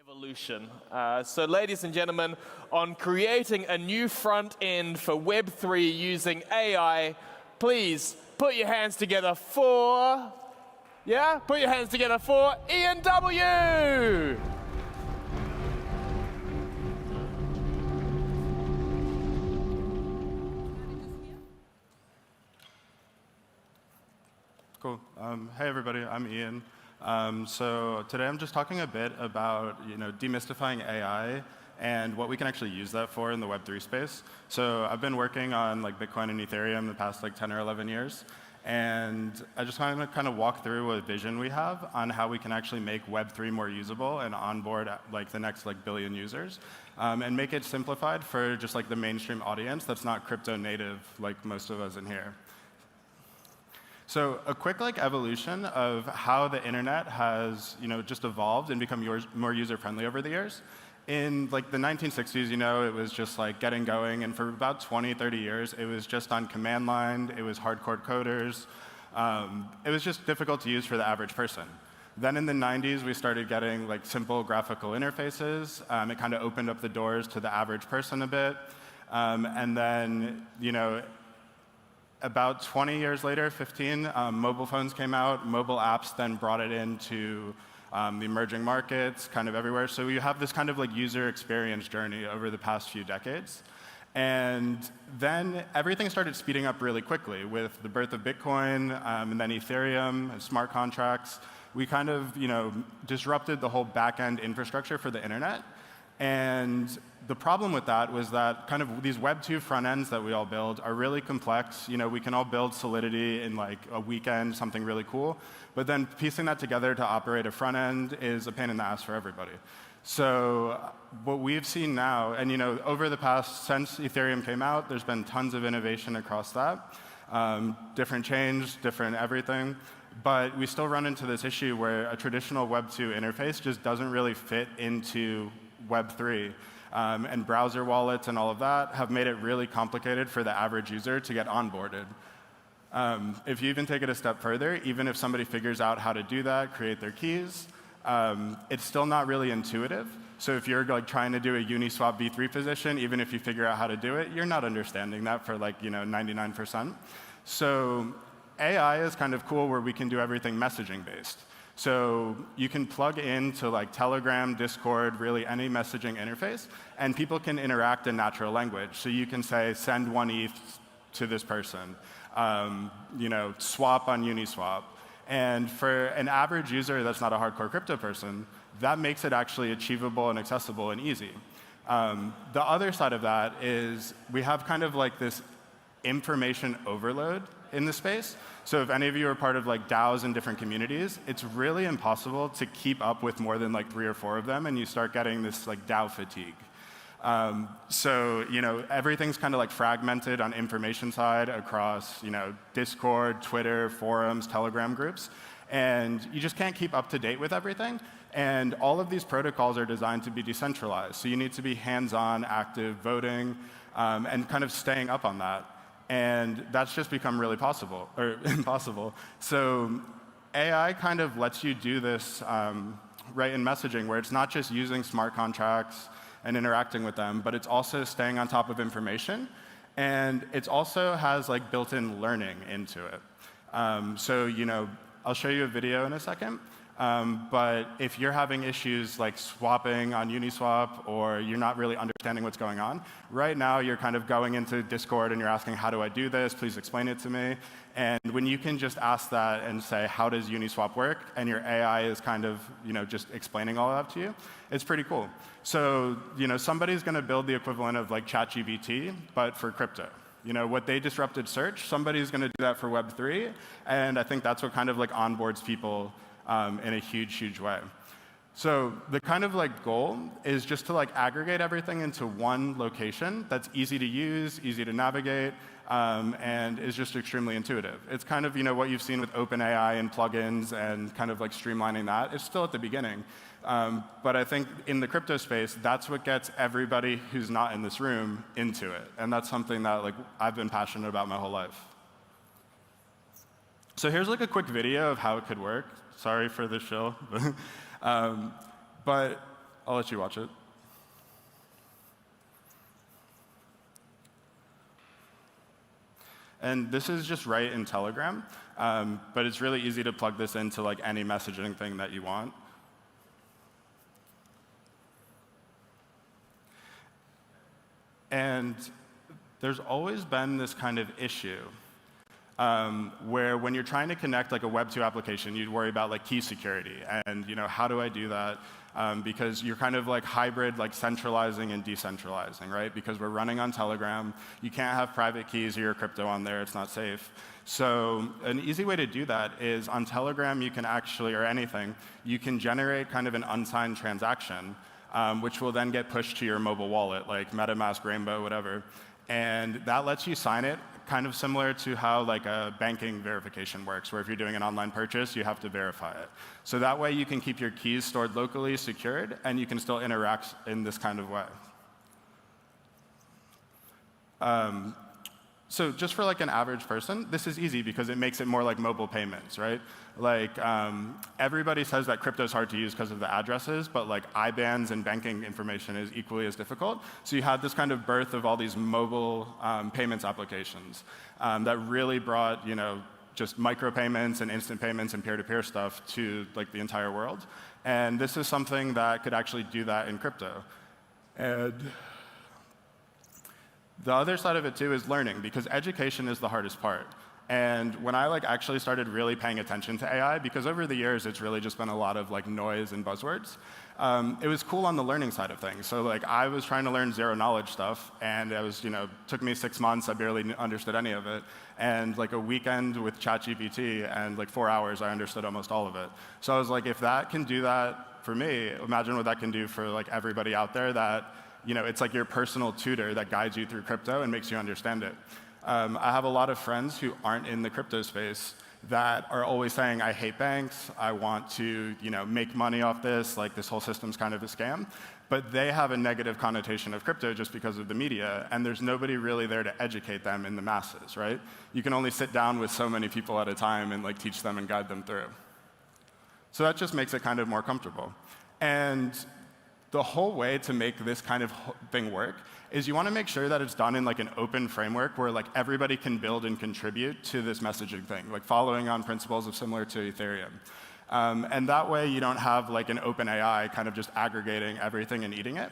Evolution. So ladies and gentlemen, on creating a new front end for Web3 using AI, please put your hands together for, put your hands together for Ian W. Cool. Hey everybody, I'm Ian. So today I'm just talking a bit about demystifying AI and what we can actually use that for in the Web3 space. So I've been working on Bitcoin and Ethereum the past 10 or 11 years, and I just want to kind of walk through a vision we have on how we can actually make Web3 more usable and onboard the next billion users, and make it simplified for just the mainstream audience that's not crypto native like most of us in here. So a quick evolution of how the internet has just evolved and become more user-friendly over the years. In the 1960s, it was just getting going, and for about 20, 30 years, it was just on command line. It was hardcore coders. It was just difficult to use for the average person. Then in the 90s, we started getting simple graphical interfaces. It kind of opened up the doors to the average person a bit, and then about 20 years later, 15, mobile phones came out. Mobile apps then brought it into the emerging markets, kind of everywhere. So you have this kind of user experience journey over the past few decades. And then everything started speeding up really quickly with the birth of Bitcoin, and then Ethereum and smart contracts. We kind of disrupted the whole backend infrastructure for the internet. And the problem with that was that kind of these Web2 front ends that we all build are really complex. We can all build Solidity in a weekend, something really cool. But then piecing that together to operate a front end is a pain in the ass for everybody. So what we've seen now, and over the past, since Ethereum came out, there's been tons of innovation across that. Different chains, different everything. But we still run into this issue where a traditional Web2 interface just doesn't really fit into Web3. And browser wallets and all of that have made it really complicated for the average user to get onboarded. If you even take it a step further, even if somebody figures out how to do that, create their keys, it's still not really intuitive. So if you're trying to do a Uniswap V3 position, even if you figure out how to do it, you're not understanding that for 99%. So AI is kind of cool where we can do everything messaging based. So you can plug into Telegram, Discord, really any messaging interface, and people can interact in natural language. So you can say, send 1 ETH to this person, swap on Uniswap. And for an average user that's not a hardcore crypto person, that makes it actually achievable and accessible and easy. The other side of that is we have kind of this information overload in the space. So if any of you are part of DAOs in different communities, it's really impossible to keep up with more than 3 or 4 of them, and you start getting this DAO fatigue. So everything's kind of fragmented on information side across Discord, Twitter, forums, Telegram groups, and you just can't keep up to date with everything. And all of these protocols are designed to be decentralized, so you need to be hands-on, active, voting, and kind of staying up on that. And that's just become really impossible. So AI kind of lets you do this right in messaging, where it's not just using smart contracts and interacting with them, but it's also staying on top of information. And it also has built-in learning into it. So I'll show you a video in a second. But if you're having issues swapping on Uniswap, or you're not really understanding what's going on, right now you're kind of going into Discord and you're asking, how do I do this? Please explain it to me. And when you can just ask that and say, how does Uniswap work? And your AI is kind of just explaining all of that to you, it's pretty cool. So somebody's going to build the equivalent of ChatGPT, but for crypto. What they disrupted search, somebody's going to do that for Web3. And I think that's what kind of onboards people in a huge, huge way. So the kind of goal is just to aggregate everything into one location that's easy to use, easy to navigate, and is just extremely intuitive. It's kind of what you've seen with OpenAI and plugins and kind of streamlining that. It's still at the beginning. But I think in the crypto space, that's what gets everybody who's not in this room into it. And that's something that I've been passionate about my whole life. So here's a quick video of how it could work. Sorry for the shill. But I'll let you watch it. And this is just right in Telegram, but it's really easy to plug this into like any messaging thing that you want. And there's always been this kind of issue where when you're trying to connect like a Web2 application, you'd worry about like key security and how do I do that? Because you're kind of like hybrid, like centralizing and decentralizing, right? Because we're running on Telegram, you can't have private keys or your crypto on there, it's not safe. So an easy way to do that is on Telegram, you can actually, or anything, you can generate kind of an unsigned transaction, which will then get pushed to your mobile wallet, like MetaMask, Rainbow, whatever. And that lets you sign it, kind of similar to how like a banking verification works, where if you're doing an online purchase, you have to verify it. So that way you can keep your keys stored locally, secured, and you can still interact in this kind of way. So just for like an average person, this is easy because it makes it more like mobile payments, right? Like everybody says that crypto is hard to use because of the addresses, but like IBANs and banking information is equally as difficult. So you had this kind of birth of all these mobile payments applications that really brought just micropayments and instant payments and peer-to-peer stuff to like the entire world. And this is something that could actually do that in crypto. And the other side of it too is learning, because education is the hardest part. And when I actually started really paying attention to AI, because over the years it's really just been a lot of noise and buzzwords, it was cool on the learning side of things. So I was trying to learn zero knowledge stuff, and it was took me 6 months. I barely understood any of it. And a weekend with ChatGPT and 4 hours, I understood almost all of it. So I was like, if that can do that for me, imagine what that can do for everybody out there that it's like your personal tutor that guides you through crypto and makes you understand it. I have a lot of friends who aren't in the crypto space that are always saying, I hate banks, I want to make money off this, this whole system's kind of a scam. But they have a negative connotation of crypto just because of the media, and there's nobody really there to educate them in the masses, right? You can only sit down with so many people at a time and teach them and guide them through. So that just makes it kind of more comfortable. And the whole way to make this kind of thing work is you want to make sure that it's done in an open framework where everybody can build and contribute to this messaging thing, following on principles of similar to Ethereum. And that way you don't have an open AI kind of just aggregating everything and eating it.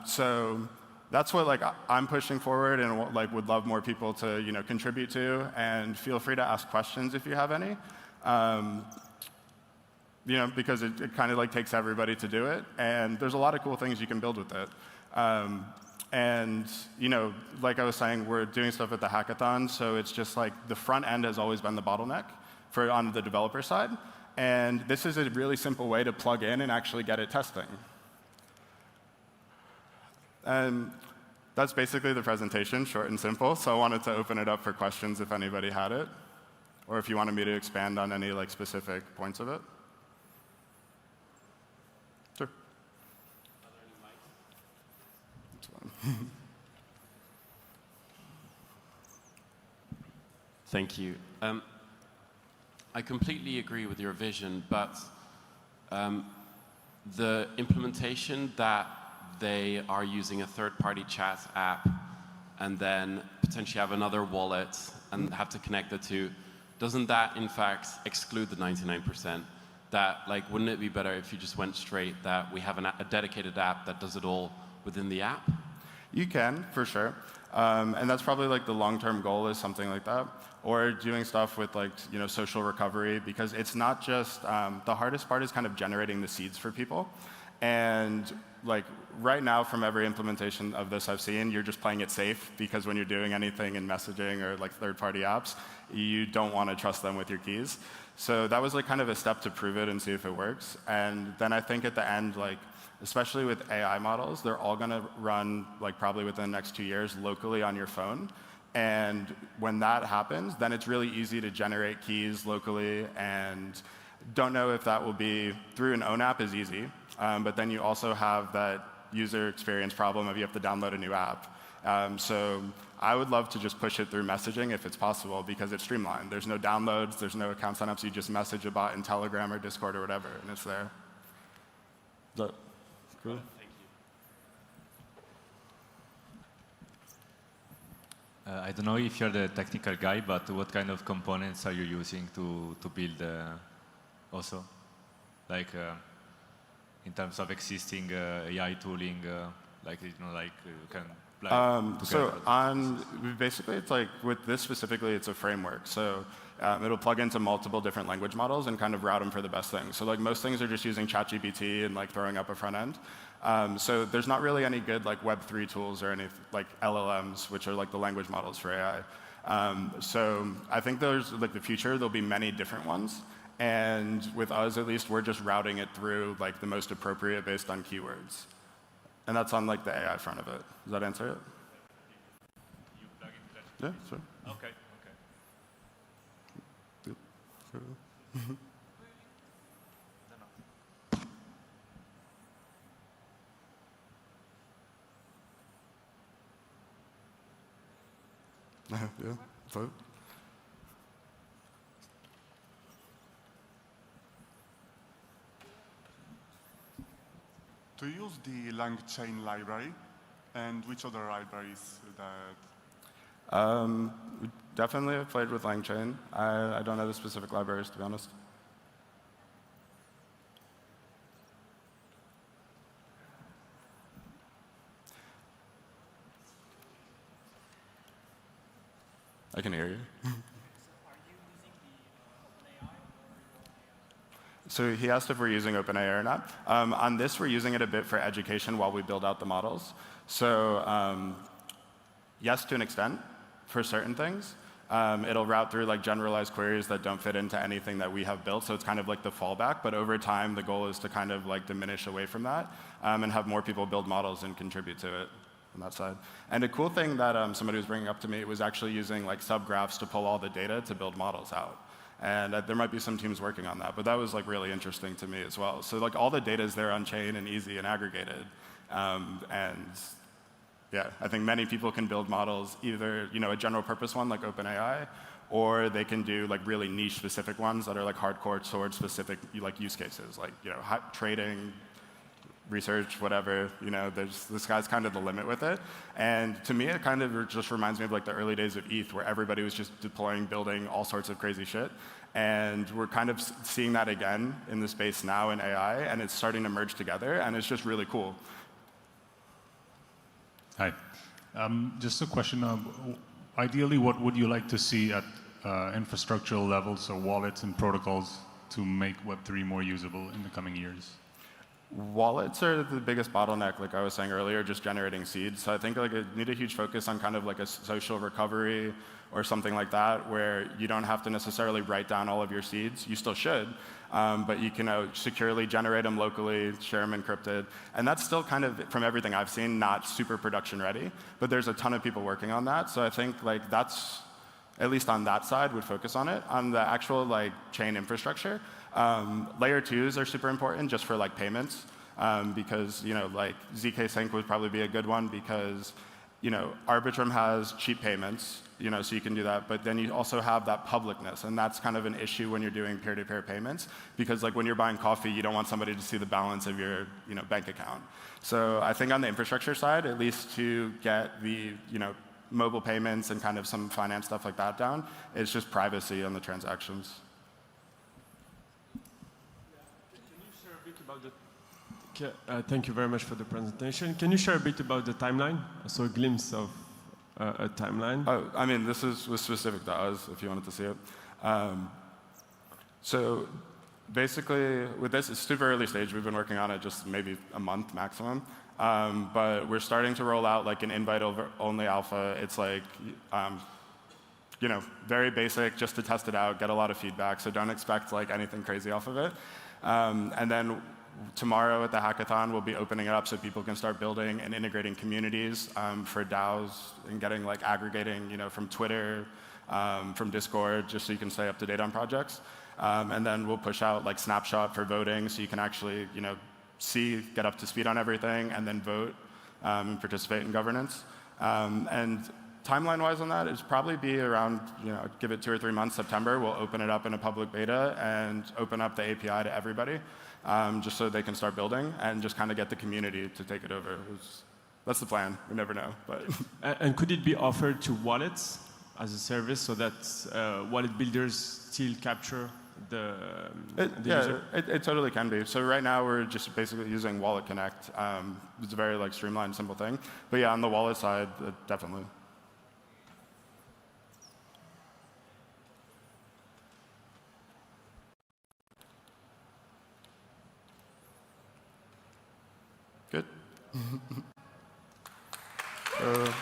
So that's what I'm pushing forward and would love more people to contribute to, and feel free to ask questions if you have any. Because it kind of takes everybody to do it, and there's a lot of cool things you can build with it. And like I was saying, we're doing stuff at the hackathon, so it's just the front end has always been the bottleneck on the developer side, and this is a really simple way to plug in and actually get it testing. And that's basically the presentation, short and simple. So I wanted to open it up for questions if anybody had it, or if you wanted me to expand on any specific points of it. Sure. Are there any mics? Thank you. I completely agree with your vision, but the implementation that they are using a third-party chat app and then potentially have another wallet and have to connect the two, doesn't that in fact exclude the 99%? That wouldn't it be better if you just went straight that we have a dedicated app that does it all within the app? You can, for sure. And that's probably the long-term goal, is something like that. Or doing stuff with social recovery, because it's not just, the hardest part is kind of generating the seeds for people. And right now, from every implementation of this I've seen, you're just playing it safe, because when you're doing anything in messaging or third-party apps, you don't want to trust them with your keys. So that was kind of a step to prove it and see if it works. And then I think at the end, especially with AI models, they're all going to run probably within the next 2 years locally on your phone. And when that happens, then it's really easy to generate keys locally. And don't know if that will be through an own app is easy, but then you also have that user experience problem of you have to download a new app. So I would love to just push it through messaging if it's possible, because it's streamlined. There's no downloads, there's no account signups. You just message a bot in Telegram or Discord or whatever, and it's there. Cool. I don't know if you're the technical guy, but what kind of components are you using to build also? Like in terms of existing AI tooling, like you can plug So together. basically, it's like with this specifically, it's a framework. So it'll plug into multiple different language models and kind of route them for the best thing. So like most things are just using ChatGPT and like throwing up a front end. So there's not really any good like web3 tools or any like LLMs, which are like the language models for AI. So I think there's like the future. There'll be many different ones. And with us, at least, we're just routing it through like the most appropriate based on keywords. And that's on like the AI front of it. Does that answer it? You plug into that? Yeah, sure. Okay. Yeah, vote. Do you use the LangChain library? And which other libraries that? We definitely have played with LangChain. I don't know the specific libraries, to be honest. I can hear you. So he asked if we're using OpenAI or not. On this, we're using it a bit for education while we build out the models. So yes, to an extent, for certain things. It'll route through like generalized queries that don't fit into anything that we have built. So it's kind of like the fallback. But over time, the goal is to kind of like diminish away from that and have more people build models and contribute to it on that side. And a cool thing that somebody was bringing up to me was actually using like subgraphs to pull all the data to build models out. And there might be some teams working on that, but that was like really interesting to me as well. So like all the data is there on chain and easy and aggregated. And yeah, I think many people can build models, either a general purpose one like OpenAI, or they can do like really niche specific ones that are like hardcore sword specific like use cases, like trading, research, whatever. The sky's kind of the limit with it. And to me, it kind of just reminds me of like the early days of ETH, where everybody was just deploying, building all sorts of crazy shit. And we're kind of seeing that again in the space now in AI, and it's starting to merge together, and it's just really cool. Hi. Just a question of, ideally, what would you like to see at infrastructural levels or wallets and protocols to make Web3 more usable in the coming years? Wallets are the biggest bottleneck, like I was saying earlier, just generating seeds. So I think like it need a huge focus on kind of like a social recovery or something like that, where you don't have to necessarily write down all of your seeds. You still should, but you can securely generate them locally, share them encrypted. And that's still kind of, from everything I've seen, not super production ready. But there's a ton of people working on that. So I think like that's, at least on that side, would focus on it. On the actual like chain infrastructure, layer 2s are super important just for like payments, because like ZK Sync would probably be a good one, because Arbitrum has cheap payments, so you can do that, but then you also have that publicness, and that's kind of an issue when you're doing peer-to-peer payments, because like when you're buying coffee, you don't want somebody to see the balance of your bank account. So I think on the infrastructure side, at least to get the mobile payments and kind of some finance stuff like that down, it's just privacy on the transactions. Thank you very much for the presentation. Can you share a bit about the timeline? So a glimpse of a timeline. Oh, I mean, this was specific to us, if you wanted to see it. So basically, with this, it's super early stage. We've been working on it just maybe a month maximum. But we're starting to roll out like an invite-only alpha. It's like, very basic, just to test it out, get a lot of feedback. So don't expect like anything crazy off of it. And then tomorrow at the hackathon, we'll be opening it up so people can start building and integrating communities for DAOs and getting like aggregating, from Twitter, from Discord, just so you can stay up to date on projects. And then we'll push out like Snapshot for voting, so you can actually, get up to speed on everything, and then vote and participate in governance. And timeline-wise on that, it's probably be around, give it 2 or 3 months. September, we'll open it up in a public beta and open up the API to everybody. just so they can start building and just kind of get the community to take it over. That's the plan. We never know. But And could it be offered to wallets as a service so that wallet builders still capture the user? It totally can be. So right now we're just basically using Wallet Connect. It's a very streamlined, simple thing. But yeah, on the wallet side, definitely. Good.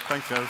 Thanks, guys.